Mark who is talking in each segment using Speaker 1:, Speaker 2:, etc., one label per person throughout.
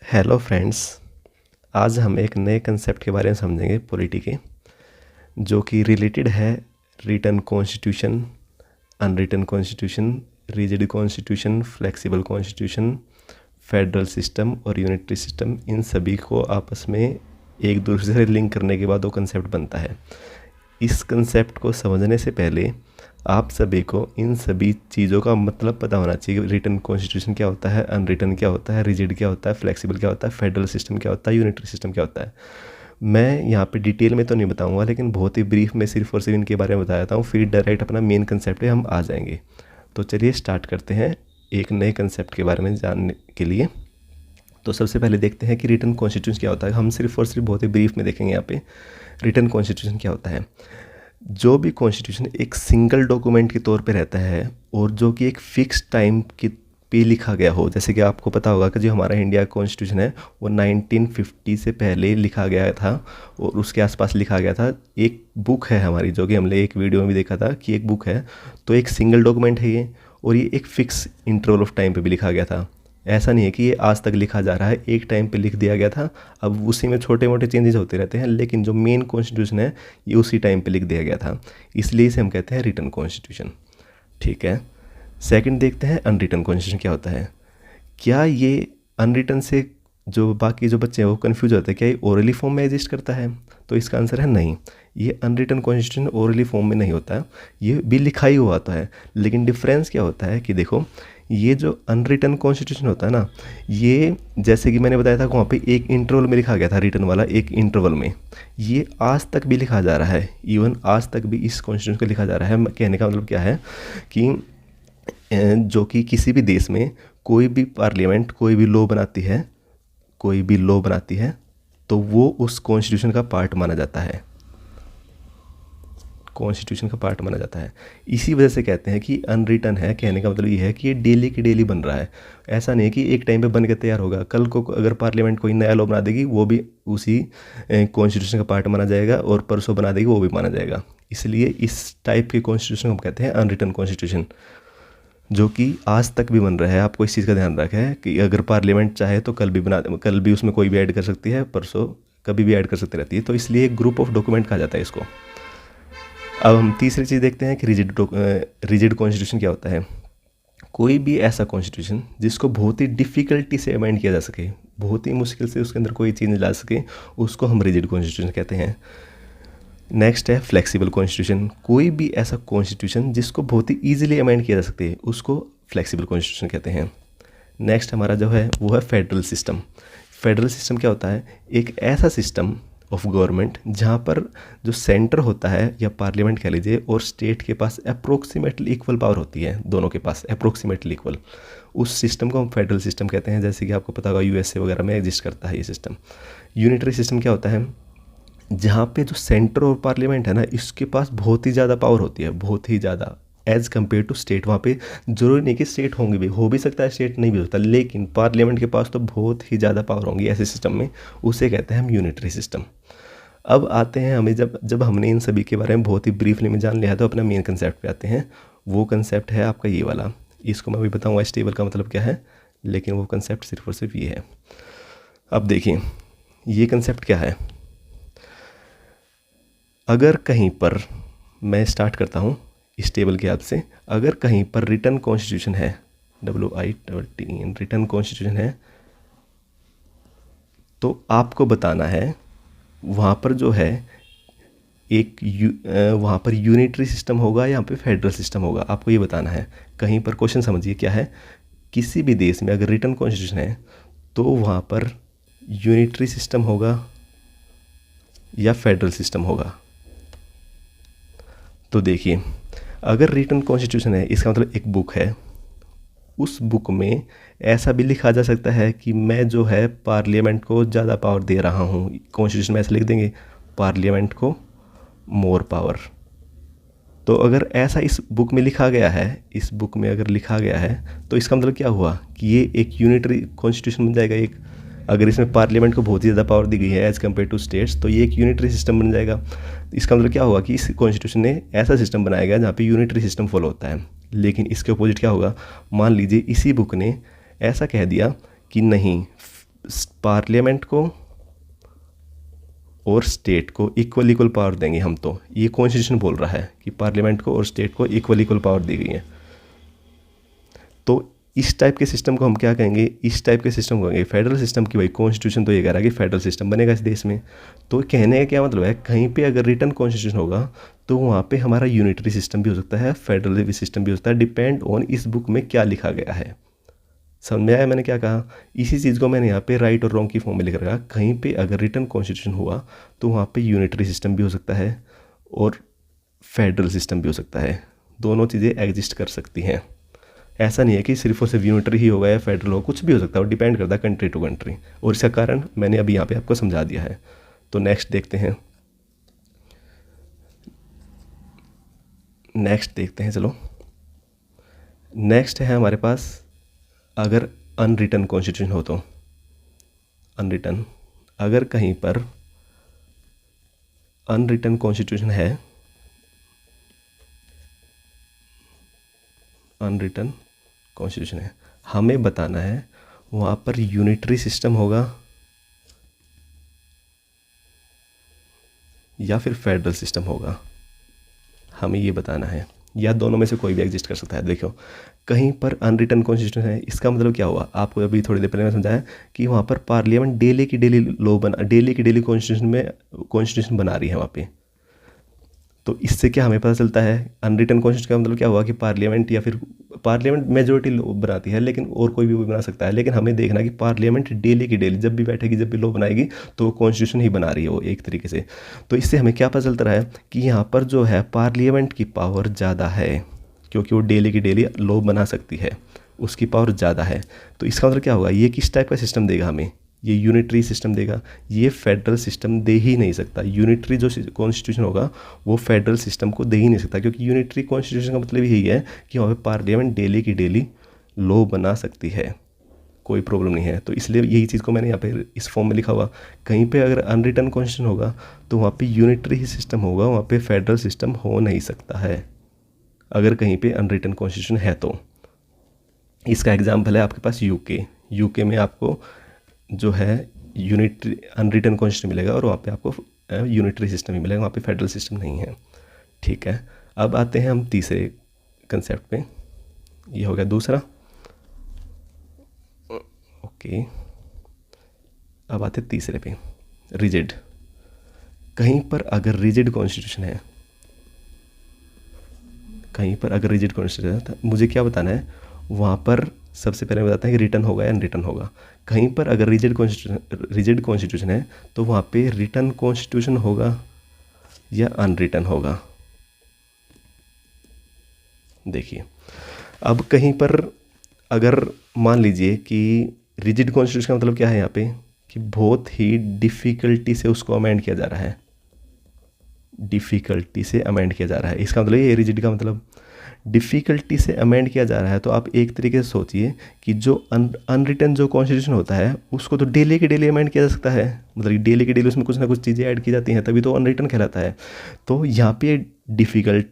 Speaker 1: Hello friends. आज हम एक नए कंसेप्ट के बारे में समझेंगे पॉलिटी के, जो कि रिलेटेड है written constitution, unwritten constitution, rigid constitution, flexible constitution, federal system और यूनिटरी सिस्टम। इन सभी को आपस में एक दूसरे से लिंक करने के बाद वो कंसेप्ट बनता है। इस कंसेप्ट को समझने से पहले आप सभी को इन सभी चीज़ों का मतलब पता होना चाहिए। रिटन कॉन्स्टिट्यूशन क्या होता है, अनरिटन क्या होता है, रिजिड क्या होता है, फ्लेक्सिबल क्या होता है, फेडरल सिस्टम क्या होता है, यूनिटरी सिस्टम क्या होता है। मैं यहाँ पे डिटेल में तो नहीं बताऊँगा, लेकिन बहुत ही ब्रीफ में सिर्फ और सिर्फ इनके बारे में बताता हूँ, फिर डायरेक्ट अपना मेन कंसेप्ट पे हम आ जाएंगे। तो चलिए स्टार्ट करते हैं एक नए कंसेप्ट के बारे में जानने के लिए। तो सबसे पहले देखते हैं कि रिटन कॉन्स्टिट्यूशन क्या होता है। हम सिर्फ और सिर्फ बहुत ही ब्रीफ में देखेंगे यहाँ पे रिटन कॉन्स्टिट्यूशन क्या होता है। जो भी कॉन्स्टिट्यूशन एक सिंगल डॉक्यूमेंट के तौर पे रहता है और जो कि एक फिक्स टाइम के पे लिखा गया हो, जैसे कि आपको पता होगा कि जो हमारा इंडिया कॉन्स्टिट्यूशन है वो 1950 से पहले लिखा गया था और उसके आसपास लिखा गया था। एक बुक है हमारी, जो कि हमने एक वीडियो में भी देखा था कि एक बुक है, तो एक सिंगल डॉक्यूमेंट है ये, और ये एक फ़िक्स इंटरवल ऑफ टाइम पे भी लिखा गया था। ऐसा नहीं है कि ये आज तक लिखा जा रहा है, एक टाइम पे लिख दिया गया था, अब उसी में छोटे मोटे चेंजेस होते रहते हैं, लेकिन जो मेन कॉन्स्टिट्यूशन है ये उसी टाइम पे लिख दिया गया था, इसलिए इसे हम कहते हैं रिटन कॉन्स्टिट्यूशन। ठीक है। सेकंड देखते हैं अनरिटन कॉन्स्टिट्यूशन क्या होता है। क्या ये अनरिटन से जो बाकी जो बच्चे हैं वो कन्फ्यूज होते हैं, क्या ये ओरली फॉर्म में एग्जिस्ट करता है? तो इसका आंसर है नहीं। ये अनरिटन कॉन्स्टिट्यूशन ओरली फॉर्म में नहीं होता है, ये भी लिखा ही हुआ होता है। लेकिन डिफरेंस क्या होता है कि देखो, ये जो अनरिटन कॉन्स्टिट्यूशन होता है ना, ये जैसे कि मैंने बताया था वहाँ पे एक इंटरवल में लिखा गया था, रिटन वाला एक इंटरवल में, ये आज तक भी लिखा जा रहा है। इवन आज तक भी इस कॉन्स्टिट्यूशन को लिखा जा रहा है। कहने का मतलब क्या है कि जो कि किसी भी देश में कोई भी पार्लियामेंट कोई भी लॉ बनाती है, कोई भी लॉ बनाती है, तो वो उस कॉन्स्टिट्यूशन का पार्ट माना जाता है, कॉन्स्टिट्यूशन का पार्ट माना जाता है। इसी वजह से कहते हैं कि अनरिटन है। कहने का मतलब ये है कि ये डेली की डेली बन रहा है। ऐसा नहीं कि एक टाइम पे बन के तैयार होगा, कल को अगर पार्लियामेंट कोई नया लॉ बना देगी वो भी उसी कॉन्स्टिट्यूशन का पार्ट माना जाएगा, और परसों बना देगी वो भी माना जाएगा। इसलिए इस टाइप के कॉन्स्टिट्यूशन को हम कहते हैं अनरिटन कॉन्स्टिट्यूशन, जो कि आज तक भी बन रहा है। आपको इस चीज़ का ध्यान रखना है कि अगर पार्लियामेंट चाहे तो कल भी उसमें कोई भी ऐड कर सकती है, परसों कभी भी ऐड कर सकती रहती है। तो इसलिए एक ग्रुप ऑफ डॉक्यूमेंट कहा जाता है इसको। अब हम तीसरी चीज़ देखते हैं कि रिजिड कॉन्स्टिट्यूशन क्या होता है। कोई भी ऐसा कॉन्स्टिट्यूशन जिसको बहुत ही डिफ़िकल्टी से अमेंड किया जा सके, बहुत ही मुश्किल से उसके अंदर कोई चेंज ला सके, उसको हम रिजिड कॉन्स्टिट्यूशन कहते हैं। नेक्स्ट है फ्लेक्सिबल कॉन्स्टिट्यूशन। कोई भी ऐसा कॉन्स्टिट्यूशन जिसको बहुत ही ईजिली अमेंड किया जा सकते हैं, उसको फ्लेक्सिबल कॉन्स्टिट्यूशन कहते हैं। नेक्स्ट हमारा जो है वो है फेडरल सिस्टम। फेडरल सिस्टम क्या होता है? एक ऐसा सिस्टम ऑफ गवर्नमेंट जहाँ पर जो सेंटर होता है या पार्लियामेंट कह लीजिए और स्टेट के पास अप्रोक्सीमेटली इक्वल पावर होती है, दोनों के पास अप्रोक्सीमेटली इक्वल, उस सिस्टम को हम फेडरल सिस्टम कहते हैं। जैसे कि आपको पता होगा यूएसए वगैरह में एग्जिस्ट करता है ये सिस्टम। यूनिटरी सिस्टम क्या होता है? जहाँ पे जो सेंटर और पार्लियामेंट है ना, इसके पास बहुत ही ज़्यादा पावर होती है, बहुत ही ज़्यादा एज़ कम्पेयर टू स्टेट। वहाँ पे जरूरी नहीं कि स्टेट होंगे भी, हो भी सकता है स्टेट नहीं भी होता, लेकिन पार्लियामेंट के पास तो बहुत ही ज़्यादा पावर होंगी ऐसे सिस्टम में, उसे कहते हैं हम यूनिटरी सिस्टम। अब आते हैं हमें जब हमने इन सभी के बारे में बहुत ही ब्रीफली में जान लिया है, तो अपना मेन कंसेप्ट पे आते हैं। वो कंसेप्ट है आपका ये वाला। इसको मैं भी बताऊँगा स्टेबल का मतलब क्या है, लेकिन वो कंसेप्ट सिर्फ और सिर्फ ये है। अब देखिए ये कंसेप्ट क्या है। अगर कहीं पर, मैं स्टार्ट करता हूँ स्टेबल के आपसे, अगर कहीं पर रिटन कॉन्स्टिट्यूशन है, WITN रिटन कॉन्स्टिट्यूशन है, तो आपको बताना है वहाँ पर जो है वहाँ पर यूनिटरी सिस्टम होगा या यहाँ पे फेडरल सिस्टम होगा, आपको ये बताना है। कहीं पर क्वेश्चन समझिए क्या है, किसी भी देश में अगर रिटन कॉन्स्टिट्यूशन है तो वहाँ पर यूनिटरी सिस्टम होगा या फेडरल सिस्टम होगा। तो देखिए, अगर रिटन कॉन्स्टिट्यूशन है, इसका मतलब एक बुक है, उस बुक में ऐसा भी लिखा जा सकता है कि मैं जो है पार्लियामेंट को ज़्यादा पावर दे रहा हूँ। कॉन्स्टिट्यूशन में ऐसे लिख देंगे, पार्लियामेंट को मोर पावर। तो अगर ऐसा इस बुक में लिखा गया है, इस बुक में अगर लिखा गया है, तो इसका मतलब क्या हुआ कि ये एक यूनिटरी कॉन्स्टिट्यूशन बन जाएगा। एक अगर इसमें पार्लियामेंट को बहुत ही ज़्यादा पावर दी गई है एज़ कम्पेयर टू स्टेट्स, तो ये एक यूनिटरी सिस्टम बन जाएगा। इसका मतलब क्या हुआ कि इस कॉन्स्टिट्यूशन ने ऐसा सिस्टम बनाया गया जहाँ पे यूनिटरी सिस्टम फॉलो होता है। लेकिन इसके अपोजिट क्या होगा, मान लीजिए इसी बुक ने ऐसा कह दिया कि नहीं, पार्लियामेंट को और स्टेट को इक्वल पावर देंगे हम, तो ये कॉन्स्टिट्यूशन बोल रहा है कि पार्लियामेंट को और स्टेट को इक्वल पावर दी गई है। तो इस टाइप के सिस्टम को हम क्या कहेंगे, इस टाइप के सिस्टम को कहेंगे फेडरल सिस्टम की। भाई कॉन्स्टिट्यूशन तो ये कह रहा है कि फेडरल सिस्टम बनेगा इस देश में, तो कहने का क्या मतलब है, कहीं पे अगर रिटन कॉन्स्टिट्यूशन होगा तो वहाँ पे हमारा यूनिटरी सिस्टम भी हो सकता है, फेडरल सिस्टम भी हो सकता है, डिपेंड ऑन इस बुक में क्या लिखा गया है। समझ में आया मैंने क्या कहा? इसी चीज़ को मैंने यहाँ पे राइट और रॉन्ग की फॉर्म में लिख रखा। कहीं पे अगर रिटन कॉन्स्टिट्यूशन हुआ तो वहाँ पे यूनिटरी सिस्टम भी हो सकता है और फेडरल सिस्टम भी हो सकता है, दोनों चीज़ें एग्जिस्ट कर सकती हैं। ऐसा नहीं है कि सिर्फ और सिर्फ यूनिटरी ही होगा या फेडरल हो, कुछ भी हो सकता है, और डिपेंड करता है कंट्री टू कंट्री, और इसका कारण मैंने अभी यहाँ पे आपको समझा दिया है। तो नेक्स्ट देखते हैं, चलो नेक्स्ट है हमारे पास, अगर अनरिटन कॉन्स्टिट्यूशन हो तो अनरिटन, अगर कहीं पर अनरिटन कॉन्स्टिट्यूशन है, अनरिटन कॉन्स्टिट्यूशन है, हमें बताना है वहाँ पर यूनिटरी सिस्टम होगा या फिर फेडरल सिस्टम होगा, हमें ये बताना है, या दोनों में से कोई भी एग्जिस्ट कर सकता है। देखो कहीं पर अनरिटन कॉन्स्टिट्यूशन है, इसका मतलब क्या हुआ, आपको अभी थोड़ी देर पहले मैं समझाया कि वहाँ पर पार्लियामेंट डेली की डेली लॉ बना, डेली की डेली कॉन्स्टिट्यूशन बना रही है वहाँ पे। तो इससे क्या हमें पता चलता है, अनरिटन कॉन्स्टिट्यूशन का मतलब क्या हुआ कि पार्लियामेंट या फिर पार्लियामेंट मेजोरिटी बनाती है, लेकिन और कोई भी बना सकता है, लेकिन हमें देखना कि पार्लियामेंट डेली की डेली जब भी बैठेगी, जब भी लॉ बनाएगी, तो वो कॉन्स्टिट्यूशन ही बना रही है वो एक तरीके से। तो इससे हमें क्या पता चलता रहा है कि यहाँ पर जो है पार्लियामेंट की पावर ज़्यादा है, क्योंकि वो डेली की डेली लॉ बना सकती है, उसकी पावर ज़्यादा है। तो इसका मतलब क्या होगा, ये किस टाइप का सिस्टम देगा हमें, ये यूनिटरी सिस्टम देगा, ये फेडरल सिस्टम दे ही नहीं सकता। यूनिटरी जो कॉन्स्टिट्यूशन होगा वो फेडरल सिस्टम को दे ही नहीं सकता, क्योंकि यूनिटरी कॉन्स्टिट्यूशन का मतलब यही है कि वहाँ पे पार्लियामेंट डेली की डेली लॉ बना सकती है, कोई प्रॉब्लम नहीं है। तो इसलिए यही चीज़ को मैंने यहाँ पे इस फॉर्म में लिखा हुआ। कहीं पे अगर अनरिटन कॉन्स्टिट्यूशन होगा तो वहाँ पे यूनिटरी ही सिस्टम होगा, वहाँ पे फेडरल सिस्टम हो नहीं सकता है, अगर कहीं पे अनरिटन कॉन्स्टिट्यूशन है तो। इसका एग्जाम्पल है आपके पास यूके में आपको जो है यूनिटरी अनरिटन कॉन्स्टिट्यूशन मिलेगा, और वहाँ पे आपको यूनिटरी सिस्टम ही मिलेगा, वहाँ पे फेडरल सिस्टम नहीं है। ठीक है, अब आते हैं हम तीसरे कंसेप्ट पे, ये हो गया दूसरा। ओके, अब आते हैं तीसरे पे, रिजिड। कहीं पर अगर रिजिड कॉन्स्टिट्यूशन है, कहीं पर अगर रिजिड कॉन्स्टिट्यूशन है तो मुझे क्या बताना है, वहाँ पर सबसे पहले बताते हैं कि रिटर्न होगा या अनरिटन होगा। कहीं पर अगर रिजिड कॉन्स्टिट्यूशन है तो वहाँ पे रिटन कॉन्स्टिट्यूशन होगा या अनरिटन होगा। देखिए अब कहीं पर अगर मान लीजिए कि रिजिड कॉन्स्टिट्यूशन का मतलब क्या है यहाँ पे, कि बहुत ही डिफ़िकल्टी से उसको अमेंड किया जा रहा है, डिफ़िकल्टी से अमेंड किया जा रहा है, इसका मतलब ये रिजिड का मतलब डिफ़िकल्टी से अमेंड किया जा रहा है। तो आप एक तरीके से सोचिए कि जो अनरिटन जो कॉन्स्टिट्यूशन होता है उसको तो डेली के डेली अमेंड किया जा सकता है, मतलब कि डेली के डेली उसमें कुछ ना कुछ चीज़ें ऐड की जाती हैं, तभी तो अनरिटन कहलाता है। तो यहाँ पे डिफ़िकल्ट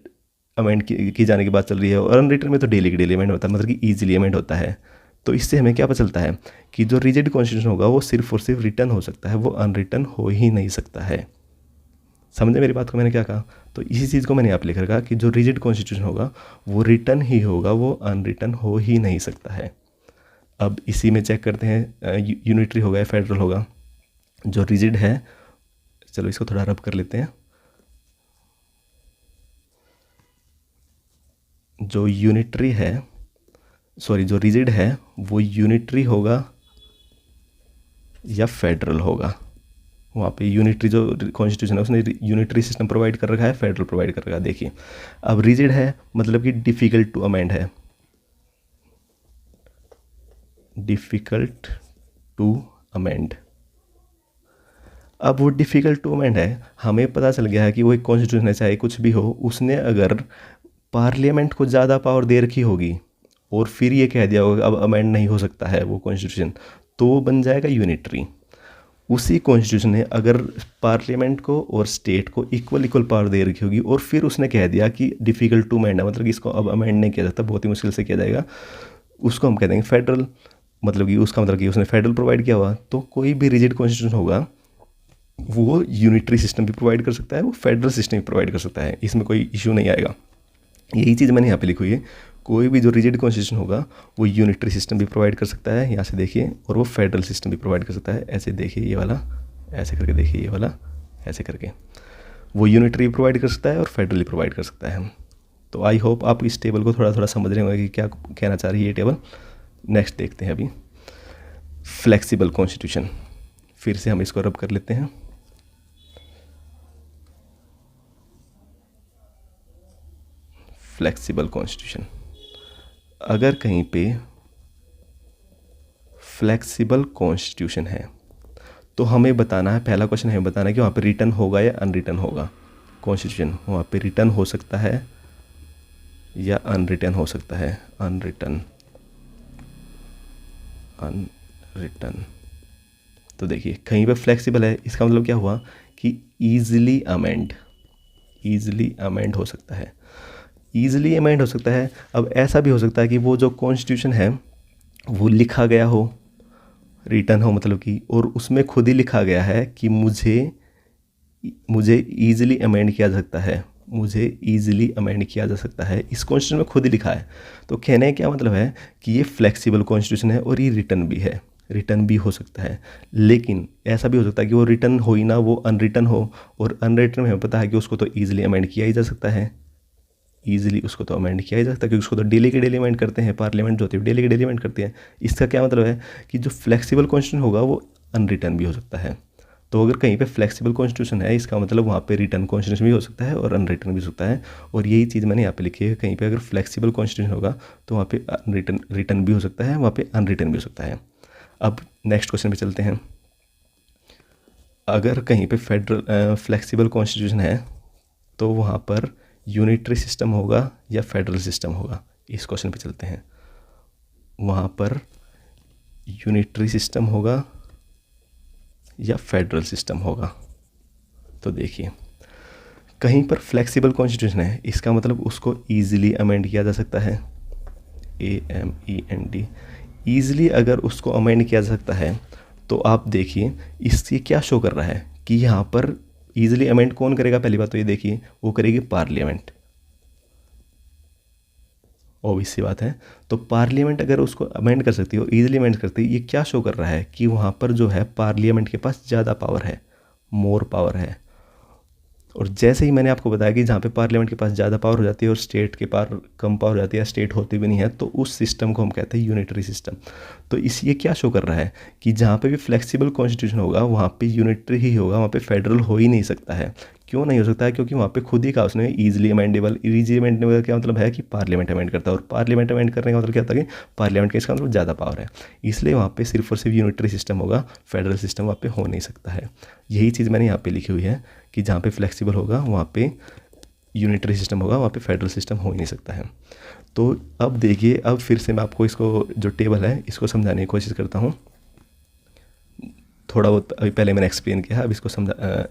Speaker 1: अमेंड की जाने की बात चल रही है, और अनरिटन में तो डेली के डेली अमेंड होता है, मतलब कि ईजिली अमेंड होता है। तो इससे हमें क्या पता चलता है कि जो रिजिड कॉन्स्टिट्यूशन होगा वो सिर्फ और सिर्फ रिटन हो सकता है, वो अनरिटन हो ही नहीं सकता है। समझे मेरी बात को, मैंने क्या कहा? तो इसी चीज़ को मैंने यहाँ पे लिख रखा कि जो रिजिड कॉन्स्टिट्यूशन होगा वो रिटन ही होगा, वो अनरिटन हो ही नहीं सकता है। अब इसी में चेक करते हैं यूनिटरी होगा या फेडरल होगा। जो रिजिड है, चलो इसको थोड़ा रब कर लेते हैं, जो यूनिटरी है, सॉरी जो रिजिड है वो यूनिटरी होगा या फेडरल होगा। वहाँ पे यूनिटरी जो कॉन्स्टिट्यूशन है उसने यूनिटरी सिस्टम प्रोवाइड कर रखा है, फेडरल प्रोवाइड कर रखा है। देखिए अब रिजिड है मतलब कि डिफ़िकल्ट टू अमेंड है, डिफ़िकल्ट टू अमेंड। अब वो डिफ़िकल्ट टू अमेंड है, हमें पता चल गया है कि वो एक कॉन्स्टिट्यूशन है, चाहे कुछ भी हो, उसने अगर पार्लियामेंट को ज़्यादा पावर दे रखी होगी और फिर ये कह दिया होगा अब अमेंड नहीं हो सकता है वो कॉन्स्टिट्यूशन, तो वो बन जाएगा यूनिटरी। उसी कॉन्स्टिट्यूशन ने अगर पार्लियामेंट को और स्टेट को इक्वल पावर दे रखी होगी और फिर उसने कह दिया कि डिफ़िकल्ट टू अमेंड है, मतलब कि इसको अब अमेंड नहीं किया जाता, बहुत ही मुश्किल से किया जाएगा, उसको हम कह देंगे फेडरल। मतलब कि उसका मतलब कि उसने फेडरल प्रोवाइड किया हुआ, तो कोई भी रिजिड कॉन्स्टिट्यूशन होगा वो यूनिटरी सिस्टम भी प्रोवाइड कर सकता है, वो फेडरल सिस्टम भी प्रोवाइड कर सकता है, इसमें कोई इशू नहीं आएगा। यही चीज़ मैंने यहाँ पे लिखी हुई है, कोई भी जो रिजिड कॉन्स्टिट्यूशन होगा वो यूनिटरी सिस्टम भी प्रोवाइड कर सकता है, यहाँ से देखिए, और वो फेडरल सिस्टम भी प्रोवाइड कर सकता है। ऐसे देखिए ये वाला, ऐसे करके देखिए ये वाला, ऐसे करके वो यूनिटरी प्रोवाइड कर सकता है और फेडरली प्रोवाइड कर सकता है। तो आई होप आप इस टेबल को थोड़ा थोड़ा समझ रहे होंगे कि क्या कहना चाह रही है ये टेबल। नेक्स्ट देखते हैं अभी फ्लेक्सिबल कॉन्स्टिट्यूशन, फिर से हम इसको रब कर लेते हैं। फ्लेक्सिबल कॉन्स्टिट्यूशन, अगर कहीं पे फ्लेक्सिबल कॉन्स्टिट्यूशन है तो हमें बताना है, पहला क्वेश्चन हमें बताना है कि वहाँ पे रिटर्न होगा या अनरिटर्न होगा। कॉन्स्टिट्यूशन वहाँ पे रिटर्न हो सकता है या अनरिटर्न हो सकता है, अनरिटर्न। तो देखिए कहीं पे फ्लेक्सिबल है, इसका मतलब क्या हुआ कि ईजिली अमेंड हो सकता है, ईजिली अमेंड हो सकता है। अब ऐसा भी हो सकता है कि वो जो कॉन्स्टिट्यूशन है वो लिखा गया हो, रिटर्न हो मतलब कि, और उसमें खुद ही लिखा गया है कि मुझे ईजिली अमेंड किया जा सकता है, मुझे ईजिली अमेंड किया जा सकता है, इस कॉन्स्टिट्यूशन में खुद ही लिखा है। तो कहने का क्या मतलब है कि ये फ्लेक्सिबल कॉन्स्टिट्यूशन है और ये रिटर्न भी है, रिटर्न भी हो सकता है। लेकिन ऐसा भी हो सकता है कि वो रिटर्न हो ही ना, वो अनरिटर्न हो, और अनरिटर्न में हमें पता है कि उसको तो ईजिली अमेंड किया ही जा सकता है, ईजिली उसको तो अमेंड किया ही जा सकता है, क्योंकि उसको तो डेली के डेली अमेंड करते हैं, पार्लियामेंट जो होती है डेली के डेली अमेंड करती है। इसका क्या मतलब है कि जो फ्लेक्सिबल कॉन्स्टिट्यूशन होगा वो अनरिटर्न भी हो सकता है। तो अगर कहीं पे फ्लेक्सिबल कॉन्स्टिट्यूशन है, इसका मतलब वहाँ पे रिटर्न कॉन्स्टिट्यूशन भी हो सकता है और अनरिटर्न भी हो सकता है। और यही चीज़ मैंने यहाँ पे लिखी है, कहीं पे अगर फ्लेक्सिबल कॉन्स्टिट्यूशन होगा तो वहाँ पे रिटर्न भी हो सकता है, वहाँ पे अनरिटर्न भी हो सकता है। अब नेक्स्ट क्वेश्चन पे चलते हैं। अगर कहीं पे फेडरल फ्लेक्सिबल कॉन्स्टिट्यूशन है तो वहाँ पर यूनिटरी सिस्टम होगा या फेडरल सिस्टम होगा, इस क्वेश्चन पे चलते हैं। वहाँ पर यूनिटरी सिस्टम होगा या फेडरल सिस्टम होगा। तो देखिए कहीं पर फ्लेक्सिबल कॉन्स्टिट्यूशन है, इसका मतलब उसको ईजिली अमेंड किया जा सकता है, AMEND, ईजिली अगर उसको अमेंड किया जा सकता है तो आप देखिए इससे क्या शो कर रहा है कि यहाँ पर ईजिली अमेंड कौन करेगा। पहली बात तो ये देखिए वो करेगी पार्लियामेंट, ऑब्वियस सी बात है। तो पार्लियामेंट अगर उसको अमेंड कर सकती है, ईजिली अमेंड करती है, ये क्या शो कर रहा है कि वहाँ पर जो है पार्लियामेंट के पास ज़्यादा पावर है, मोर पावर है। और जैसे ही मैंने आपको बताया कि जहाँ पे पार्लियामेंट के पास ज़्यादा पावर हो जाती है और स्टेट के पास कम पावर हो जाती है, स्टेट होती भी नहीं है, तो उस सिस्टम को हम कहते हैं यूनिटरी सिस्टम। तो इस ये क्या शो कर रहा है कि जहाँ पे भी फ्लेक्सिबल कॉन्स्टिट्यूशन होगा वहाँ पे यूनिटरी ही होगा, वहाँ पे फेडरल हो ही नहीं सकता है। क्यों नहीं हो सकता है? क्योंकि वहाँ पे खुद ही कहा उसने ईजिली अमेंडेबल। ईजिली अमेंडेबल क्या मतलब है कि पार्लियामेंट अमेंड करता है, और पार्लियामेंट अमेंड करने का मतलब क्या होता है कि पार्लियामेंट का इसका मतलब ज़्यादा पावर है, इसलिए वहाँ पे सिर्फ और सिर्फ यूनिटरी सिस्टम होगा, फेडरल सिस्टम वहाँ पे हो नहीं सकता है। यही चीज़ मैंने यहाँ पे लिखी हुई है कि जहाँ पे फ्लेक्सिबल होगा वहाँ पे यूनिटरी सिस्टम होगा, वहाँ पे फेडरल सिस्टम हो ही नहीं सकता है। तो अब देखिए, अब फिर से मैं आपको इसको जो टेबल है इसको समझाने की कोशिश करता हूँ। थोड़ा बहुत अभी पहले मैंने एक्सप्लेन किया है, अब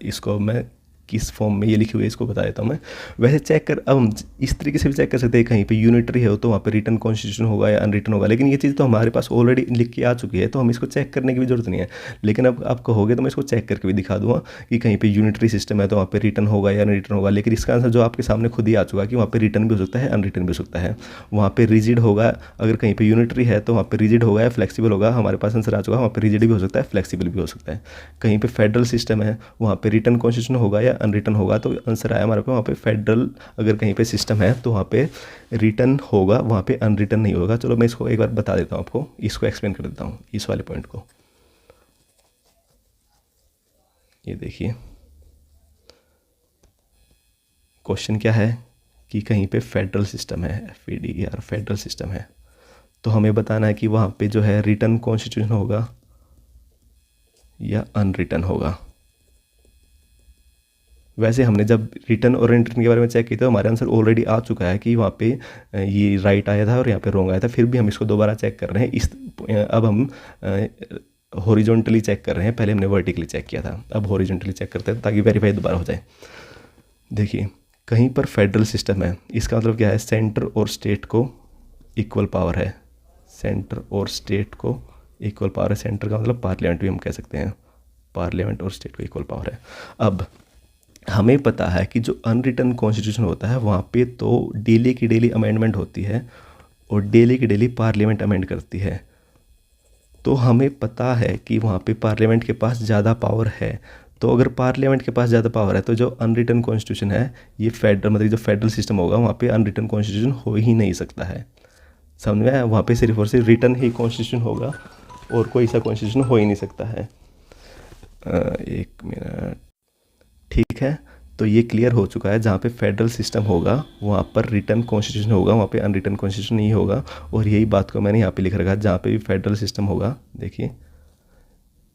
Speaker 1: इसको मैं किस फॉर्म में ये लिखी हुई है इसको बता देता हूँ मैं। वैसे चेक कर, अब हम इस तरीके से भी चेक कर सकते हैं, कहीं पे यूनिटरी है तो वहाँ पे रिटर्न कॉन्स्टिट्यूशन होगा या अनरिटर्न होगा, लेकिन ये चीज़ तो हमारे पास ऑलरेडी लिख के आ चुकी है, तो हम इसको चेक करने की भी जरूरत नहीं है। लेकिन अब आप कहोगे तो मैं इसको चेक करके भी दिखा दूंगा कि कहीं पर यूनिटरी सिस्टम है तो वहाँ पर रिटर्न होगा या अनरिटर्न होगा, लेकिन इसका आंसर जो आपके सामने खुद ही आ चुका है कि वहाँ पर रिटर्न भी हो सकता है, अनरिटर्न भी हो सकता है। वहाँ पर रिजिड होगा, अगर कहीं पर यूनिटरी है तो वहाँ पर रिजिड होगा या फ्लेक्सिबल होगा, हमारे पास आंसर आ चुका है, वहाँ पर रिजिड भी हो सकता है, फ्लेक्सिबल भी हो सकता है। कहीं पर फेडरल सिस्टम है वहाँ पर रिटर्न कॉन्स्टिट्यूशन होगा या अनरिटर्न होगा, तो आंसर आया हमारे पे वहाँ पे फेडरल। अगर कहीं पे सिस्टम है तो वहाँ पे रिटर्न होगा, वहाँ पे अनरिटर्न नहीं होगा। चलो मैं इसको एक बार बता देता हूँ, आपको इसको एक्सप्लेन कर देता हूँ इस वाले पॉइंट को। ये देखिए क्वेश्चन क्या है कि कहीं पे फेडरल सिस्टम है, FEDER फेडरल सिस्टम है, तो हमें बताना है कि वहाँ पे जो है रिटर्न कॉन्स्टिट्यूशन होगा या अनरिटर्न होगा। वैसे हमने जब रिटर्न और अनरिटर्न के बारे में चेक किया तो हमारा आंसर ऑलरेडी आ चुका है कि वहाँ पे ये राइट आया था और यहाँ पे रॉन्ग आया था, फिर भी हम इसको दोबारा चेक कर रहे हैं। अब हम हॉरिजॉन्टली चेक कर रहे हैं, पहले हमने वर्टिकली चेक किया था, अब हॉरिजॉन्टली चेक करते हैं ताकि वेरीफाई दोबारा हो जाए। देखिए कहीं पर फेडरल सिस्टम है, इसका मतलब क्या है, सेंटर और स्टेट को इक्वल पावर है, सेंटर और स्टेट को इक्वल पावर है, सेंटर का मतलब पार्लियामेंट भी हम कह सकते हैं, पार्लियामेंट और स्टेट को इक्वल पावर है। अब हमें पता है कि जो अनरिटन कॉन्स्टिट्यूशन होता है वहाँ पे तो डेली की डेली अमेंडमेंट होती है और डेली की डेली पार्लियामेंट अमेंड करती है। तो हमें पता है कि वहाँ पे पार्लियामेंट के पास ज़्यादा पावर है। तो अगर पार्लियामेंट के पास ज़्यादा पावर है तो जो अनरिटन कॉन्स्टिट्यूशन है ये फेडरल मतलब जो फेडरल सिस्टम होगा वहाँ पे अनरिटन कॉन्स्टिट्यूशन हो ही नहीं सकता है। समझ में आया? वहाँ पे सिर्फ और सिर्फ रिटन ही कॉन्स्टिट्यूशन होगा और कोई सा कॉन्स्टिट्यूशन हो ही नहीं सकता है। एक मिनट, ठीक है। तो ये क्लियर हो चुका है, जहाँ पे फेडरल सिस्टम होगा वहाँ पर रिटन कॉन्स्टिट्यूशन होगा, वहाँ पे अनरिटन कॉन्स्टिट्यूशन नहीं होगा। और यही बात को मैंने यहाँ पे लिख रखा है, जहाँ पे भी फेडरल सिस्टम होगा, देखिए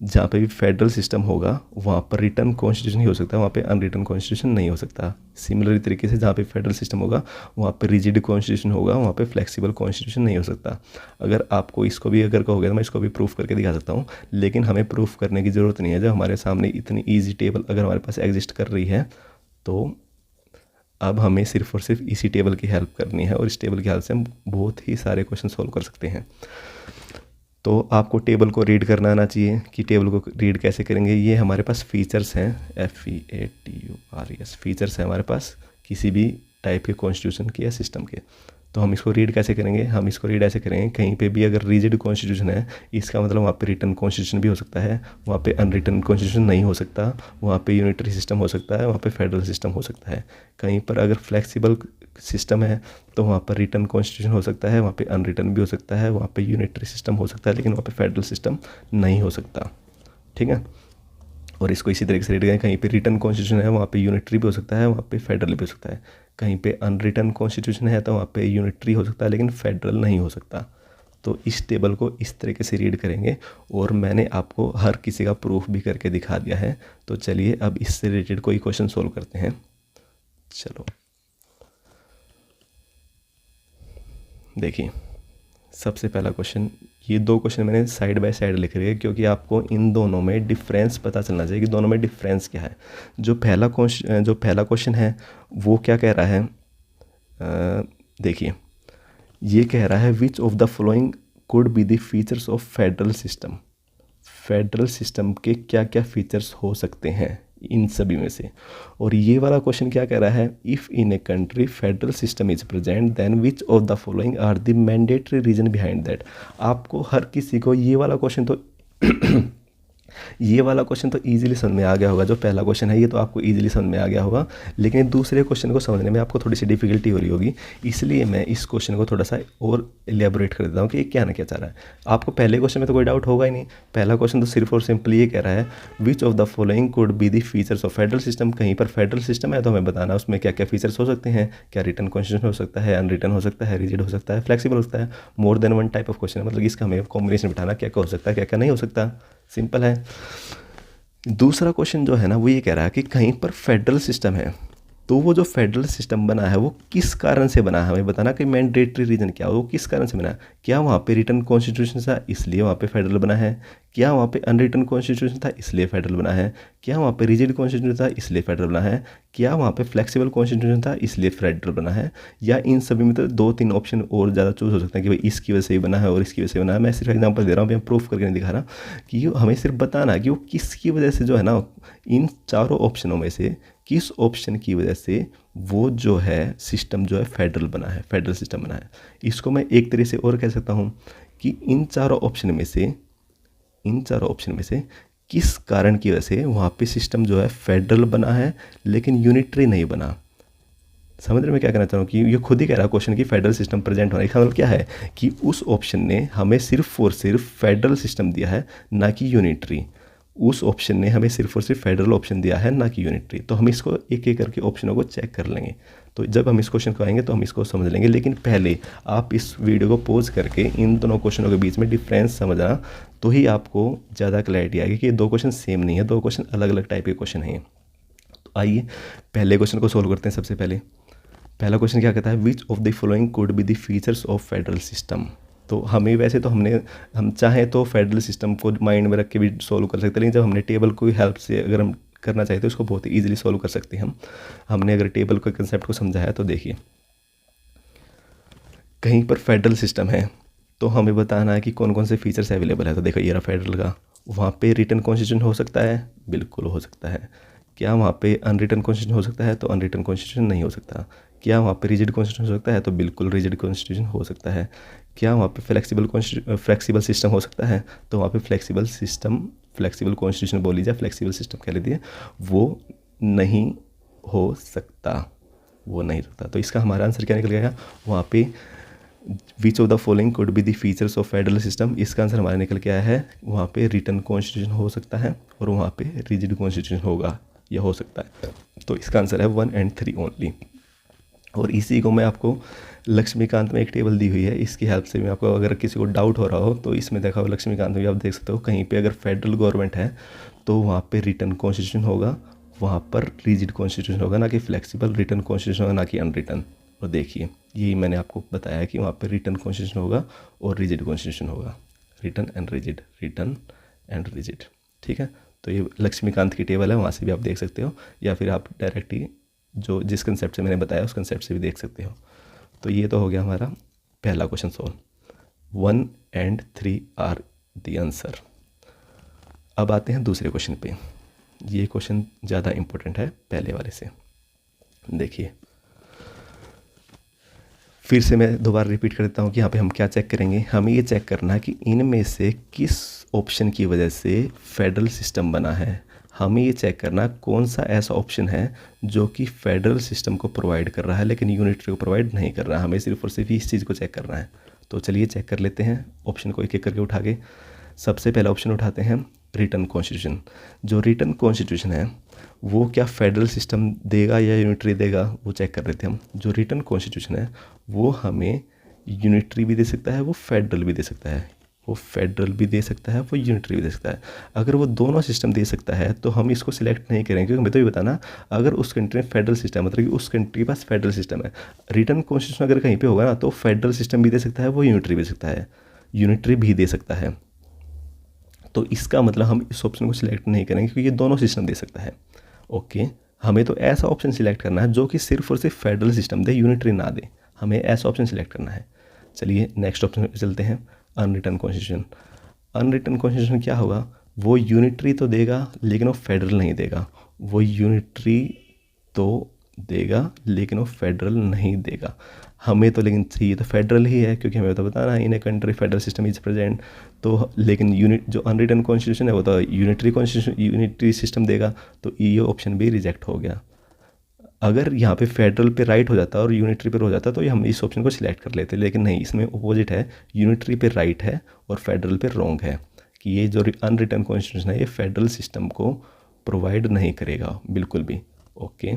Speaker 1: जहाँ पे भी फेडरल सिस्टम होगा वहाँ पर रिटन कॉन्स्टिट्यूशन ही हो सकता है, वहाँ पे अनरिटन कॉन्स्टिट्यूशन नहीं हो सकता। सिमिलर तरीके से जहाँ पे फेडरल सिस्टम होगा वहाँ पे रिजिड कॉन्स्टिट्यूशन होगा, वहाँ पे फ्लेक्सिबल कॉन्स्टिट्यूशन नहीं हो सकता। अगर आपको इसको भी अगर कहोगे तो मैं इसको भी प्रूफ करके दिखा सकता हूँ, लेकिन हमें प्रूफ करने की ज़रूरत नहीं है। जब हमारे सामने इतनी ईजी टेबल अगर हमारे पास एग्जिस्ट कर रही है तो अब हमें सिर्फ और सिर्फ इसी टेबल की हेल्प करनी है और इस टेबल की हेल्प से हम बहुत ही सारे क्वेश्चन सॉल्व कर सकते हैं। तो आपको टेबल को रीड करना आना चाहिए कि टेबल को रीड कैसे करेंगे। ये हमारे पास फीचर्स हैं, FEATURES फीचर्स हैं हमारे पास किसी भी टाइप के कॉन्स्टिट्यूशन के या सिस्टम के। तो हम इसको रीड कैसे करेंगे? हम इसको रीड ऐसे करेंगे, कहीं पे भी अगर रिजिड कॉन्स्टिट्यूशन है इसका मतलब वहाँ पे रिटन कॉन्स्टिट्यूशन भी हो सकता है, वहाँ पे अनरिटन कॉन्स्टिट्यूशन नहीं हो सकता, वहाँ पे यूनिटरी सिस्टम हो सकता है, वहाँ पे फेडरल सिस्टम हो सकता है। कहीं पर अगर फ्लेक्सिबल सिस्टम है तो वहाँ पर रिटन कॉन्स्टिट्यूशन हो सकता है, वहाँ पे अनरिटन भी हो सकता है, वहाँ पे यूनिटरी सिस्टम हो सकता है, लेकिन वहाँ पे फेडरल सिस्टम नहीं हो सकता। ठीक है। और इसको इसी तरीके से रीड करें, कहीं पे रिटन कॉन्स्टिट्यूशन है वहाँ पे यूनिटरी भी हो सकता है, वहाँ पे फेडरल भी हो सकता है। कहीं पे अनरिटन कॉन्स्टिट्यूशन है तो वहाँ पे यूनिटरी हो सकता है लेकिन फेडरल नहीं हो सकता। तो इस टेबल को इस तरीके से रीड करेंगे और मैंने आपको हर किसी का प्रूफ भी करके दिखा दिया है। तो चलिए अब इससे रिलेटेड कोई क्वेश्चन सोल्व करते हैं। चलो देखिए, सबसे पहला क्वेश्चन, ये दो क्वेश्चन मैंने साइड बाय साइड लिख रही है क्योंकि आपको इन दोनों में डिफरेंस पता चलना चाहिए कि दोनों में डिफरेंस क्या है। जो पहला क्वेश्चन है वो क्या कह रहा है, देखिए ये कह रहा है विच of the following could be the features of federal system. Federal system के क्या क्या फीचर्स हो सकते हैं इन सभी में से। और ये वाला क्वेश्चन क्या कह रहा है, if in a country federal system is present then which of the following are the mandatory reason behind that. आपको हर किसी को ये वाला क्वेश्चन तो ये वाला क्वेश्चन तो इजीली समझ में आ गया होगा। जो पहला क्वेश्चन है ये तो आपको इजीली समझ में आ गया होगा, लेकिन दूसरे क्वेश्चन को समझने में आपको थोड़ी सी डिफिकल्टी हो रही होगी। इसलिए मैं इस क्वेश्चन को थोड़ा सा और एलेबोरेट कर देता हूँ कि ये क्या ना क्या चाह रहा है। आपको पहले क्वेश्चन में तो कोई डाउट होगा ही नहीं। पहला क्वेश्चन तो सिर्फ और सिंपली ये कह रहा है विच of the following could be the features of federal system. कहीं पर फेडरल सिस्टम है तो हमें बताना उसमें क्या क्या फीचर्स हो सकते हैं। क्या रिटन कॉन्स्टिट्यूशन हो सकता है, अनरिटन हो सकता है, रिजिड हो सकता है, फ्लेक्सिबल हो सकता है, more than one type of question है, मतलब इसका हमें कॉम्बिनेशन बिठाना क्या क्या हो सकता है क्या क्या नहीं हो सकता। सिंपल है। दूसरा क्वेश्चन जो है ना वो ये कह रहा है कि कहीं पर फेडरल सिस्टम है तो वो जो फेडरल सिस्टम बना है वो किस कारण से बना है, हमें बताना कि मैंडेटरी रीजन क्या है, वो किस कारण से बना है। क्या वहाँ पे रिटन कॉन्स्टिट्यूशन था इसलिए वहाँ पे फेडरल बना है, क्या वहाँ पे अनरिटन कॉन्स्टिट्यूशन था इसलिए फेडरल बना है, क्या वहाँ पे रिजिड कॉन्स्टिट्यूशन था इसलिए फेडरल बना है, क्या वहाँ पे फ्लेक्सिबल कॉन्स्टिट्यूशन था इसलिए फेडरल बना है, या इन सभी में तो दो तीन ऑप्शन और ज़्यादा चूज हो सकते हैं कि भाई इसकी वजह से ही बना है और इसकी वजह से बना है। मैं सिर्फ एग्जांपल दे रहा हूँ, मैं प्रूफ करके नहीं दिखा रहा कि हमें सिर्फ बताना है कि वो किसकी वजह से जो है ना इन चारों ऑप्शनों में से किस ऑप्शन की वजह से वो जो है सिस्टम जो है फेडरल बना है, फेडरल सिस्टम बना है। इसको मैं एक तरीके से और कह सकता हूँ कि इन चारों ऑप्शन में से किस कारण की वजह से वहाँ पे सिस्टम जो है फेडरल बना है लेकिन यूनिटरी नहीं बना। समझ रहे मैं क्या कहना चाह रहा हूँ कि ये खुद ही कह रहा है क्वेश्चन की फेडरल सिस्टम प्रेजेंट होना। इसका मतलब क्या है कि उस ऑप्शन ने हमें सिर्फ और सिर्फ फेडरल सिस्टम दिया है ना कि यूनिटरी। उस ऑप्शन ने हमें सिर्फ और सिर्फ फेडरल ऑप्शन दिया है ना कि यूनिटरी। तो हम इसको एक एक करके ऑप्शनों को चेक कर लेंगे। तो जब हम इस क्वेश्चन को आएंगे तो हम इसको समझ लेंगे, लेकिन पहले आप इस वीडियो को पॉज करके इन दोनों क्वेश्चनों के बीच में डिफरेंस समझना, तो ही आपको ज़्यादा क्लैरिटी आएगी कि ये दो क्वेश्चन सेम नहीं है, दो क्वेश्चन अलग अलग टाइप के क्वेश्चन हैं। तो आइए पहले क्वेश्चन को सोल्व करते हैं। सबसे पहले पहला क्वेश्चन क्या कहता है, विच of the following could be the features of federal system. तो हमें वैसे तो हम चाहें तो फेडरल सिस्टम को माइंड में रख के भी सोल्व कर सकते हैं, लेकिन जब हमने टेबल को हेल्प से अगर हम करना चाहें तो इसको बहुत ही ईजिली सोल्व कर सकते हैं हमने अगर टेबल के कंसेप्ट को समझा है। तो देखिए, कहीं पर फेडरल सिस्टम है तो हमें बताना है कि कौन कौन से फीचर्स अवेलेबल है। तो देखो ये रहा फेडरल का, वहाँ पे रिटन कॉन्स्टिट्यूशन हो सकता है, बिल्कुल हो सकता है। क्या वहाँ पे अनरिटन कॉन्स्टिट्यूशन हो सकता है? तो अनरिटन कॉन्स्टिट्यूशन नहीं हो सकता। क्या वहाँ पे रिजिड कॉन्स्टिट्यूशन हो सकता है? तो बिल्कुल रिजिड कॉन्स्टिट्यूशन हो सकता है। क्या वहाँ पे फ्लेक्सिबल सिस्टम हो सकता है? तो वहाँ पे फ्लेक्सिबल कॉन्स्टिट्यूशन बोल लीजिए, फ्लेक्सिबल सिस्टम कह लीजिए, वो नहीं हो सकता, वो नहीं सकता। तो इसका हमारा आंसर क्या निकल गया वहाँ पे? विच of the following could be the features of federal system. इसका आंसर हमारा निकल के आया है वहाँ पे रिटन कॉन्स्टिट्यूशन हो सकता है और वहाँ पे रिजिड कॉन्स्टिट्यूशन होगा, यह हो सकता है। तो इसका आंसर है 1 और 3 ओनली। और इसी को मैं आपको लक्ष्मीकांत में एक टेबल दी हुई है, इसकी हेल्प से मैं आपको, अगर किसी को डाउट हो रहा हो तो इसमें देखा हो लक्ष्मीकांत में भी आप देख सकते हो, कहीं पे अगर फेडरल गवर्नमेंट है तो वहाँ पे रिटन कॉन्स्टिट्यूशन होगा, वहाँ पर रिजिड कॉन्स्टिट्यूशन होगा, ना कि फ्लेक्सिबल रिटन कॉन्स्टिट्यूशन होगा, ना कि अनरिटन। और देखिए यही मैंने आपको बताया कि वहाँ पे रिटन कॉन्स्टिट्यूशन होगा और रिजिड कॉन्स्टिट्यूशन होगा, रिटन एंड रिजिड। ठीक है, तो ये लक्ष्मीकांत की टेबल है, वहाँ से भी आप देख सकते हो, या फिर आप डायरेक्ट ही जो जिस कंसेप्ट से मैंने बताया उस कंसेप्ट से भी देख सकते हो। तो ये तो हो गया हमारा पहला क्वेश्चन सॉल्व। 1 और 3 आर द आंसर। अब आते हैं दूसरे क्वेश्चन पे। ये क्वेश्चन ज़्यादा इम्पोर्टेंट है पहले वाले से। देखिए फिर से मैं दोबारा रिपीट कर देता हूँ कि यहाँ पे हम क्या चेक करेंगे। हमें ये चेक करना है कि इनमें से किस ऑप्शन की वजह से फेडरल सिस्टम बना है। हमें ये चेक करना है कौन सा ऐसा ऑप्शन है जो कि फेडरल सिस्टम को प्रोवाइड कर रहा है लेकिन यूनिटरी को प्रोवाइड नहीं कर रहा है। हमें सिर्फ और सिर्फ इस चीज़ को चेक करना है। तो चलिए चेक कर लेते हैं ऑप्शन को एक एक करके उठा के। सबसे पहला ऑप्शन उठाते हैं रिटन कॉन्स्टिट्यूशन। जो रिटन कॉन्स्टिट्यूशन है वो क्या फेडरल सिस्टम देगा या यूनिटरी देगा, वो चेक कर लेते हैं हम। जो रिटन कॉन्स्टिट्यूशन है वो हमें यूनिटरी भी दे सकता है, वो फेडरल भी दे सकता है, वो फेडरल भी दे सकता है, वो यूनिटरी भी दे सकता है। अगर वो दोनों सिस्टम दे सकता है तो हम इसको सिलेक्ट नहीं करेंगे, क्योंकि हमें तो ये बताना अगर उस कंट्री में फेडरल सिस्टम, मतलब कि उस कंट्री के पास फेडरल सिस्टम है। रिटन कॉन्स्टिट्यूशन अगर कहीं पे होगा ना तो फेडरल सिस्टम भी दे सकता है, वो यूनिटरी भी दे सकता है, यूनिटरी भी दे सकता है। तो इसका मतलब हम इस ऑप्शन को सिलेक्ट नहीं करेंगे क्योंकि ये दोनों सिस्टम दे सकता है। ओके, हमें तो ऐसा ऑप्शन सिलेक्ट करना है जो कि सिर्फ और सिर्फ फेडरल सिस्टम दे, यूनिटरी ना दे। हमें ऐसा ऑप्शन सिलेक्ट करना है। चलिए नेक्स्ट ऑप्शन पे चलते हैं, अनरिटन कॉन्स्टिट्यूशन। अनरिटन कॉन्स्टिट्यूशन क्या होगा? वो यूनिटरी तो देगा लेकिन वो फेडरल नहीं देगा, वो यूनिटरी तो देगा लेकिन वो फेडरल नहीं देगा। हमें तो लेकिन चाहिए तो फेडरल ही है, क्योंकि हमें तो बताना है in a country federal system is present. तो लेकिन जो अनरिटन कॉन्स्टिट्यूशन है वो तो यूनिटरी सिस्टम देगा, तो ये ऑप्शन भी रिजेक्ट हो गया। अगर यहाँ पे फेडरल पे राइट हो जाता और यूनिटरी पे हो जाता तो हम इस ऑप्शन को सिलेक्ट कर लेते, लेकिन नहीं, इसमें अपोजिट है, यूनिटरी पे राइट है और फेडरल पे रॉन्ग है, कि ये जो अनरिटन कॉन्स्टिट्यूशन है ये फेडरल सिस्टम को प्रोवाइड नहीं करेगा बिल्कुल भी। ओके,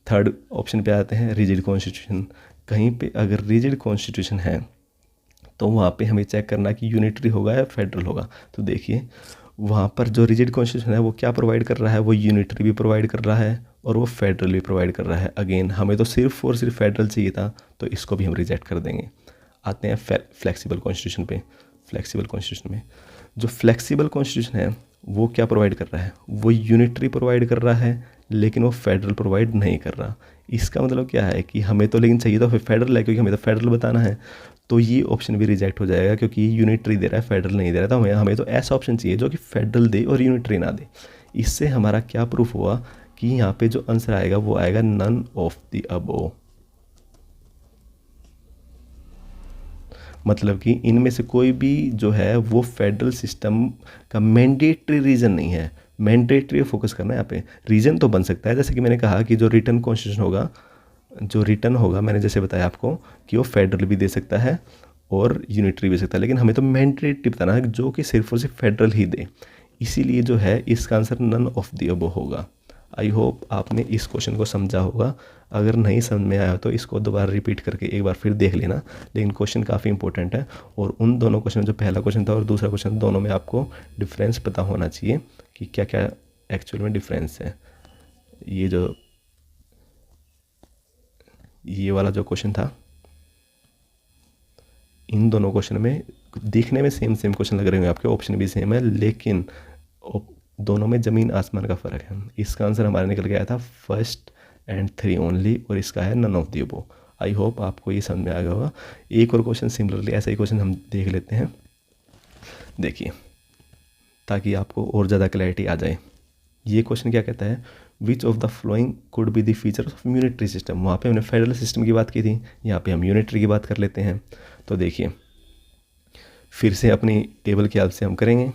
Speaker 1: थर्ड ऑप्शन पे आते हैं, रिजिड कॉन्स्टिट्यूशन। कहीं पे अगर रिजिड कॉन्स्टिट्यूशन है तो वहाँ पे हमें चेक करना कि यूनिटरी होगा या फेडरल होगा। तो देखिए वहाँ पर जो रिजिड कॉन्स्टिट्यूशन है वो क्या प्रोवाइड कर रहा है, वो यूनिटरी भी प्रोवाइड कर रहा है और वो फेडरल भी प्रोवाइड कर रहा है। अगेन हमें तो सिर्फ और सिर्फ फेडरल चाहिए था, तो इसको भी हम रिजेक्ट कर देंगे। आते हैं फ्लेक्सिबल कॉन्स्टिट्यूशन पे। फ्लेक्सिबल कॉन्स्टिट्यूशन में जो फ्लेक्सिबल कॉन्स्टिट्यूशन है वो क्या प्रोवाइड कर रहा है, वो यूनिटरी प्रोवाइड कर रहा है लेकिन वो फेडरल प्रोवाइड नहीं कर रहा। इसका मतलब क्या है कि हमें तो लेकिन चाहिए तो फिर फेडरल है, क्योंकि हमें तो फेडरल बताना है। तो ये ऑप्शन भी रिजेक्ट हो जाएगा क्योंकि ये यूनिटरी दे रहा है, फेडरल नहीं दे रहा। तो हमें तो ऐसा ऑप्शन चाहिए जो कि फेडरल दे और यूनिटरी ना दे। इससे हमारा क्या प्रूफ हुआ कि यहाँ पे जो आंसर आएगा वो आएगा नन ऑफ द अबोव। मतलब कि इनमें से कोई भी जो है वो फेडरल सिस्टम का मैंडेटरी रीज़न नहीं है। मैंडेटरी फोकस करना है यहाँ पे। रीज़न तो बन सकता है, जैसे कि मैंने कहा कि जो रिटन कॉन्स्टिट्यूशन होगा, जो रिटन होगा मैंने जैसे बताया आपको कि वो फेडरल भी दे सकता है और यूनिटरी भी दे सकता है, लेकिन हमें तो मैंडेटरी बताना है जो कि सिर्फ और सिर्फ फेडरल ही दे। इसीलिए जो है इसका answer none of the above होगा। आई होप आपने इस क्वेश्चन को समझा होगा। अगर नहीं समझ में आया तो इसको दोबारा रिपीट करके एक बार फिर देख लेना, लेकिन क्वेश्चन काफ़ी इंपॉर्टेंट है। और उन दोनों क्वेश्चन, जो पहला क्वेश्चन था और दूसरा क्वेश्चन, दोनों में आपको डिफरेंस पता होना चाहिए कि क्या क्या एक्चुअल में डिफरेंस है। ये वाला जो क्वेश्चन था, इन दोनों क्वेश्चन में दिखने में सेम क्वेश्चन लग रहे होंगे आपके, ऑप्शन भी सेम है, लेकिन दोनों में ज़मीन आसमान का फ़र्क है। इसका आंसर हमारा निकल गया था 1 और 3 ओनली, और इसका है none of the above. I hope आपको ये समझ में आ गया होगा। एक और क्वेश्चन सिमिलरली ऐसा ही क्वेश्चन हम देख लेते हैं, देखिए, ताकि आपको और ज़्यादा क्लैरिटी आ जाए। ये क्वेश्चन क्या कहता है, विच of the flowing could be the features of unitary system. वहाँ पे हमने फेडरल सिस्टम की बात की थी, यहाँ पे हम यूनिटरी की बात कर लेते हैं। तो देखिए फिर से अपनी टेबल की हेल्प से हम करेंगे।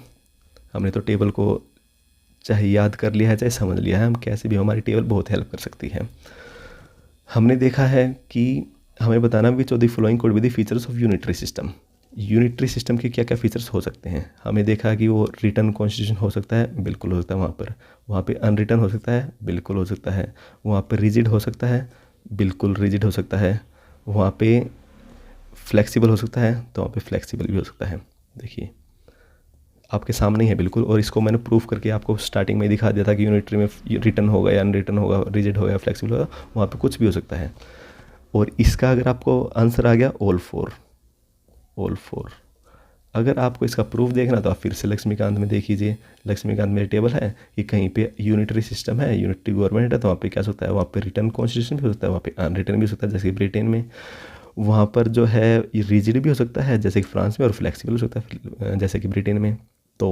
Speaker 1: हमने तो टेबल को चाहे याद कर लिया है चाहे समझ लिया है, हम कैसे भी हमारी टेबल बहुत हेल्प कर सकती है। हमने देखा है कि हमें बताना विच of the following could be the features of unitary system. Unitary system के क्या क्या फीचर्स हो सकते हैं। हमें देखा कि वो रिटर्न कॉन्स्टिट्यूशन हो सकता है, बिल्कुल हो सकता है वहाँ पे अनरिटर्न हो सकता है, बिल्कुल हो सकता है। वहाँ पे रिजिड हो सकता है, बिल्कुल रिजिड हो सकता है। वहाँ पे फ्लेक्सिबल हो सकता है, तो वहाँ पे फ्लेक्सिबल भी हो सकता है। देखिए आपके सामने ही है बिल्कुल, और इसको मैंने प्रूफ करके आपको स्टार्टिंग में ही दिखा दिया था कि यूनिटरी में रिटर्न होगा या अनरिटर्न होगा, रिजिड होगा या फ्लेक्सिबल होगा, वहाँ पे कुछ भी हो सकता है। और इसका अगर आपको आंसर आ गया ऑल फोर। अगर आपको इसका प्रूफ देखना तो आप फिर से लक्ष्मीकांत में देख लीजिए। लक्ष्मीकांत मेरी टेबल है कि कहीं पे यूनिटरी सिस्टम है, यूनिटरी गवर्नमेंट है, तो वहाँ पे क्या हो सकता है, वहाँ पे रिटर्न कॉन्स्टिट्यूशन भी हो सकता है, वहाँ पे अनरिटर्न भी हो सकता है जैसे ब्रिटेन में। वहाँ पर जो है रिजिड भी हो सकता है जैसे कि फ्रांस में, और फ्लेक्सिबल हो सकता है जैसे कि ब्रिटेन में। तो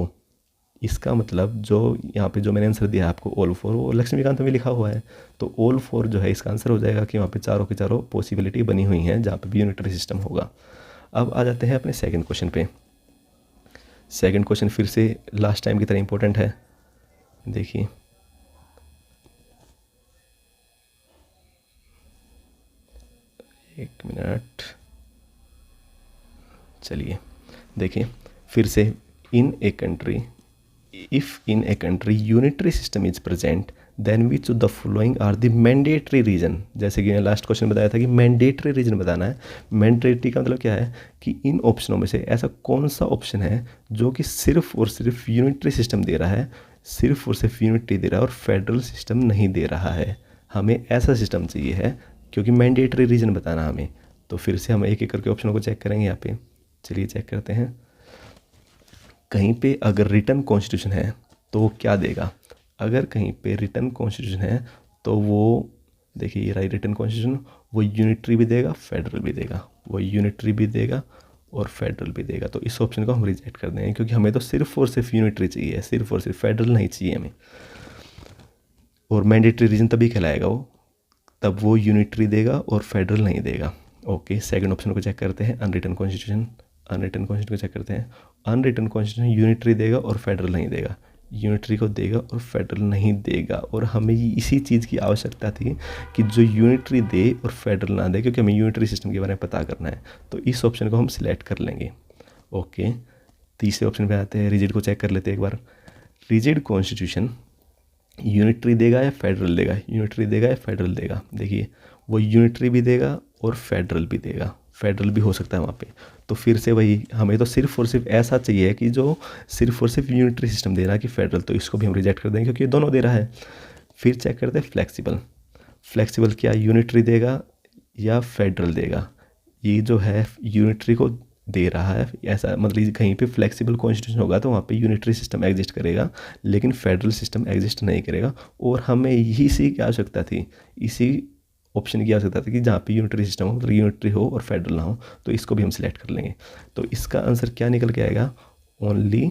Speaker 1: इसका मतलब जो यहाँ पे जो मैंने आंसर दिया है आपको ऑल फोर, वो लक्ष्मीकांत में लिखा हुआ है। तो ऑल फोर जो है इसका आंसर हो जाएगा कि वहाँ पे चारों की चारों पॉसिबिलिटी बनी हुई हैं जहाँ पे भी यूनिटरी सिस्टम होगा। अब आ जाते हैं अपने सेकंड क्वेश्चन पे। सेकंड क्वेश्चन फिर से लास्ट टाइम की तरह इंपॉर्टेंट है। देखिए एक मिनट, चलिए देखिए फिर से, in a country, if in a country unitary system is present then which of the following are the mandatory reason. जैसे कि लास्ट क्वेश्चन बताया था कि मैंडेटरी रीजन बताना है। मैंडेटरी का मतलब क्या है कि इन ऑप्शनों में से ऐसा कौन सा ऑप्शन है जो कि सिर्फ और सिर्फ यूनिटरी सिस्टम दे रहा है, सिर्फ और सिर्फ यूनिटरी दे रहा है और फेडरल सिस्टम नहीं दे रहा है। हमें ऐसा सिस्टम चाहिए है, क्योंकि मैंडेटरी रीजन बताना हमें। तो फिर से हम एक एक करके ऑप्शनों को चेक करेंगे यहाँ पे। चलिए चेक करते हैं। कहीं पे अगर रिटर्न कॉन्स्टिट्यूशन है तो वो क्या देगा। अगर कहीं पे रिटर्न कॉन्स्टिट्यूशन है तो वो, देखिए ये रहा रिटर्न कॉन्स्टिट्यूशन, वो यूनिटरी भी देगा, फेडरल भी देगा, वो यूनिटरी भी देगा और फेडरल भी देगा। तो इस ऑप्शन को हम रिजेक्ट कर देंगे, क्योंकि हमें तो सिर्फ और सिर्फ यूनिटरी चाहिए, सिर्फ और सिर्फ फेडरल नहीं चाहिए हमें। और मैंडेटरी रीजन तभी कहलाएगा वो, तब वो यूनिटरी देगा और फेडरल नहीं देगा। ओके, सेकंड ऑप्शन को चेक करते हैं, अनरिटन कॉन्स्टिट्यूशन। अनरिटन कॉन्स्टिट्यूशन को चेक करते हैं। अनरिटन कॉन्स्टिट्यूशन यूनिटरी देगा और फेडरल नहीं देगा, यूनिटरी को देगा और फेडरल नहीं देगा। और हमें इसी चीज़ की आवश्यकता थी कि जो यूनिटरी दे और फेडरल ना दे, क्योंकि हमें यूनिटरी सिस्टम के बारे में पता करना है। तो इस ऑप्शन को हम सिलेक्ट कर लेंगे। ओके, तीसरे ऑप्शन पे आते हैं, रिजिड को चेक कर लेते हैं एक बार। रिजिड कॉन्स्टिट्यूशन यूनिटरी देगा या फेडरल देगा, यूनिटरी देगा या फेडरल देगा। देखिए वो यूनिटरी भी देगा और फेडरल भी देगा, फेडरल भी हो सकता है वहाँ पे। तो फिर से वही, हमें तो सिर्फ और सिर्फ ऐसा चाहिए कि जो सिर्फ और सिर्फ यूनिटरी सिस्टम दे रहा है कि फेडरल, तो इसको भी हम रिजेक्ट कर देंगे क्योंकि ये दोनों दे रहा है। फिर चेक करते हैं फ्लेक्सिबल। फ्लेक्सिबल क्या यूनिटरी देगा या फेडरल देगा। ये जो है यूनिटरी को दे रहा है, ऐसा मतलब कहीं पे फ्लेक्सिबल कॉन्स्टिट्यूशन होगा तो वहाँ पे यूनिटरी सिस्टम एग्जिस्ट करेगा, लेकिन फेडरल सिस्टम एग्जिस्ट नहीं करेगा। और हमें यही सी की आवश्यकता थी, इसी ऑप्शन की आवश्यकता थी कि जहाँ पे यूनिटरी सिस्टम हो, मतलब यूनिटरी हो और फेडरल ना हो। तो इसको भी हम सिलेक्ट कर लेंगे। तो इसका आंसर क्या निकल के आएगा, ओनली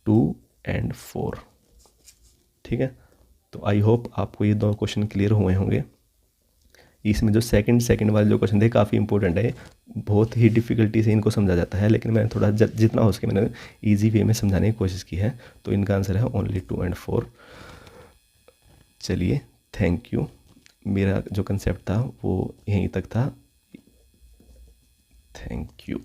Speaker 1: 2 और 4। ठीक है, तो आई होप आपको ये दो क्वेश्चन क्लियर हुए होंगे। इसमें जो सेकंड वाले जो क्वेश्चन थे काफ़ी इंपॉर्टेंट है, बहुत ही डिफ़िकल्टी से इनको समझा जाता है, लेकिन मैंने थोड़ा जितना हो सके मैंने इजी वे में समझाने की कोशिश की है। तो इनका आंसर है ओनली 2 और 4। चलिए, थैंक यू। मेरा जो कंसेप्ट था वो यहीं तक था। Thank you.